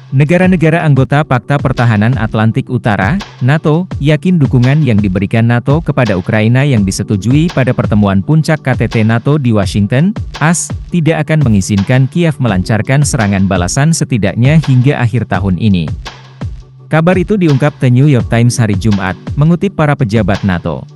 Negara-negara anggota Pakta Pertahanan Atlantik Utara, NATO, yakin dukungan yang diberikan NATO kepada Ukraina yang disetujui pada pertemuan puncak KTT NATO di Washington, AS, tidak akan mengizinkan Kiev melancarkan serangan balasan setidaknya hingga akhir tahun ini. Kabar itu diungkap The New York Times hari Jumat, mengutip para pejabat NATO.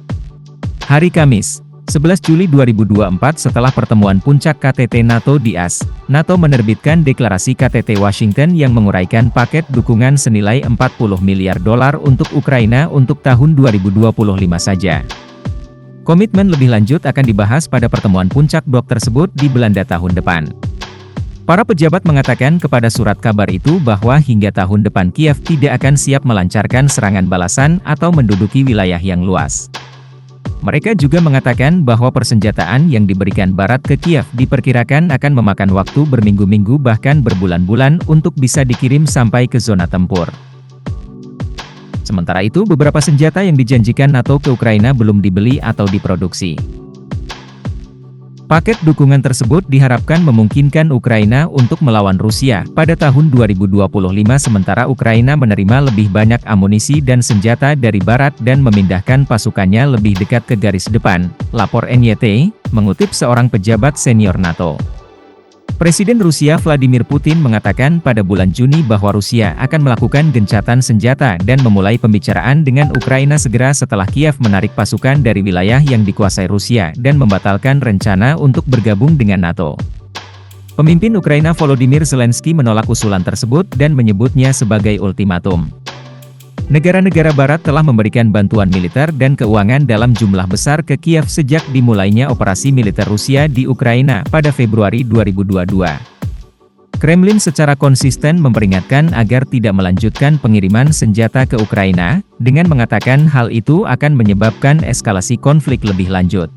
Hari Kamis, 11 Juli 2024 setelah pertemuan puncak KTT NATO di AS, NATO menerbitkan deklarasi KTT Washington yang menguraikan paket dukungan senilai $40 miliar untuk Ukraina untuk tahun 2025 saja. Komitmen lebih lanjut akan dibahas pada pertemuan puncak blok tersebut di Belanda tahun depan. Para pejabat mengatakan kepada surat kabar itu bahwa hingga tahun depan Kiev tidak akan siap melancarkan serangan balasan atau menduduki wilayah yang luas. Mereka juga mengatakan bahwa persenjataan yang diberikan Barat ke Kiev diperkirakan akan memakan waktu berminggu-minggu bahkan berbulan-bulan untuk bisa dikirim sampai ke zona tempur. Sementara itu beberapa senjata yang dijanjikan NATO ke Ukraina belum dibeli atau diproduksi. Paket dukungan tersebut diharapkan memungkinkan Ukraina untuk melawan Rusia pada tahun 2025 sementara Ukraina menerima lebih banyak amunisi dan senjata dari Barat dan memindahkan pasukannya lebih dekat ke garis depan, lapor NYT, mengutip seorang pejabat senior NATO. Presiden Rusia Vladimir Putin mengatakan pada bulan Juni bahwa Rusia akan melakukan gencatan senjata dan memulai pembicaraan dengan Ukraina segera setelah Kiev menarik pasukan dari wilayah yang dikuasai Rusia dan membatalkan rencana untuk bergabung dengan NATO. Pemimpin Ukraina Volodymyr Zelensky menolak usulan tersebut dan menyebutnya sebagai ultimatum. Negara-negara Barat telah memberikan bantuan militer dan keuangan dalam jumlah besar ke Kiev sejak dimulainya operasi militer Rusia di Ukraina pada Februari 2022. Kremlin secara konsisten memperingatkan agar tidak melanjutkan pengiriman senjata ke Ukraina, dengan mengatakan hal itu akan menyebabkan eskalasi konflik lebih lanjut.